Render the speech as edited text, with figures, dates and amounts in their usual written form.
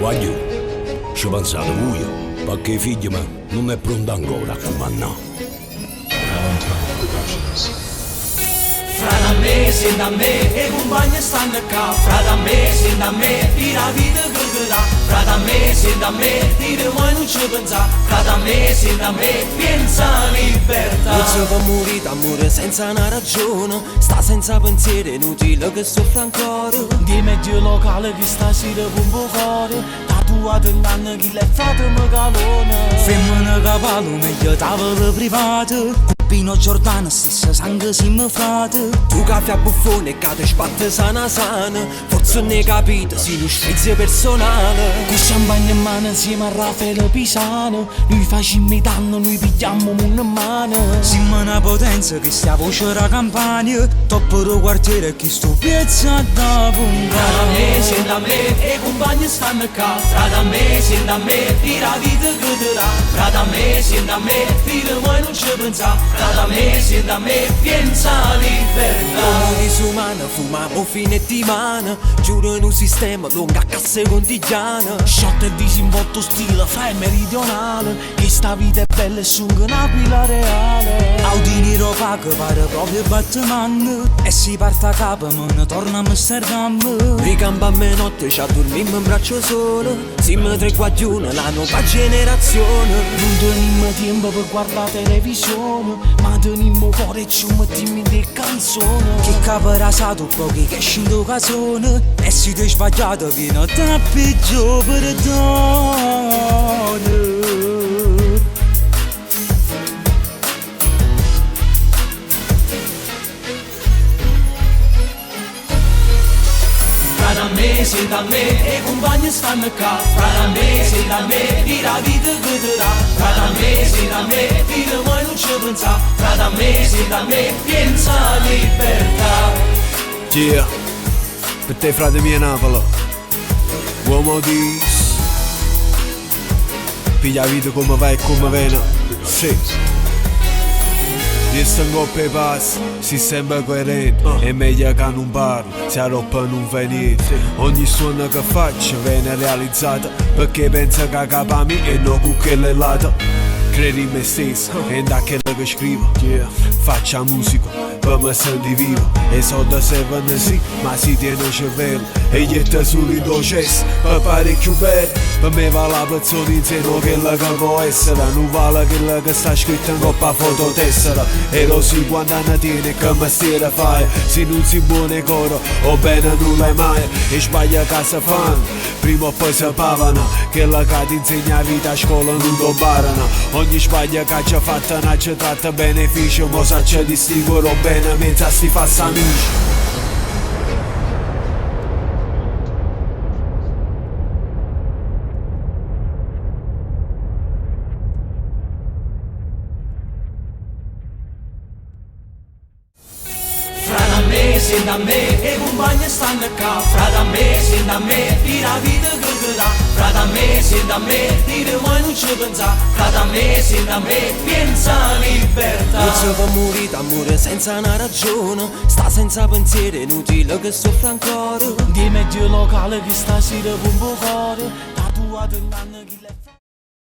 Guagliù, ci pensate voi, perché figlio ma non è pronto ancora a comandare. Frate a me, senti a me, e compagni stanno qua. Frate a me, senti a me, di la vita che dà. Frate a me, senti a me, di mai non ci pensa. Frate a me, senti a me, pensa a libertà. Non si può morire d'amore senza una ragione. Sta senza pensiero, inutile che soffra ancora. Di medio locale che stasera con un po' cuore. Tatuato in canna chi l'è fatto megalone. Femmina cavallo, meglio tavola privata. Pino Giordano, stessa sangue siamo frate. Tu caffè a buffone e cade spatte sana sana. Forse non hai capito, si lo sfizio personale. Con champagne in mano insieme a Raffaele Pisano. Noi facciamo i danni, noi pigliamo una mano. Siamo una potenza che sta voce da campagna. Toppo del quartiere che sto piazza da punta. Frate a me, senti a me, e compagni stanno qua. Frate a me, senti a me, di la vita che ti dà. Frate a me, senti a me, di mai non ci pensa. Frate a me, senti a me, pensa a libertà. Come disumana, fumiamo fine settimana. Giuro in un sistema lungo a casse contigiana. Shot e disinvolto stile fra meridionale. Che sta vita è bella e sunga una pila reale. Audi nero pago pare proprio Batman. E si parte a capo ma ne torna a Amsterdam. Ricampa a me notte ci addormimmo in braccio solo. Siamo tre guaglione, la nuova generazione. Non teniamo tempo per guardare televisione, ma teniamo cuore e ci mettiamo in canzoni. Che capo rasato pochi che scendo casone. E si ti sbagliato viene da peggio perdono. Frate a me, senti a me, e compagni stanno qua. Frate a me, senti a me, di la vita che ti dà. Frate a me, senti a me, di mai non ci pensa. Frate a me, senti a me, pensa a libertà. Yeah, per te frate mia Napoli, uomo dis, piglia la vita come va e come viene, sì. Resta in coppia e passi, si sembra coerente, è meglio che non parlo, se a roba non fa niente. Ogni suono che faccio viene realizzata, perché pensa che capa mia e non con quella lata. Credi in me stesso, e da quello che scrivo, faccia musica, per me senti vivo. E so da servono sì, ma si tiene il cervello, e gli è subito cesso, per parecchio bello. Per me va la persona in sé, non quella che può essere, non vale quella che sta scritta in coppa fototessera. E lo si quando ne tiene che mestiere fai, se non si buone coro, o bene non l'hai mai. E sbaglia che si fanno, prima o poi si pavano, quella che ti insegna la vita a scuola non lo barano. Ogni sbaglia che ci ha fatto non ci tratta beneficio, ma sa ci distinguono bene mentre si fa amici. Frate a me, senti a me, e compagni stanno qua. Frate a me, senti a me, di la vita che ti dà. Frate a me, senti a me, di mai non ci pensa. Frate a me, senti a me, pensa a libertà. Non si può morire d'amore senza una ragione. Sta senza pensiero, inutile che soffra ancora. Di medio locale che stasera con un po' cuore. Tatuato in canna chi l'è fatto.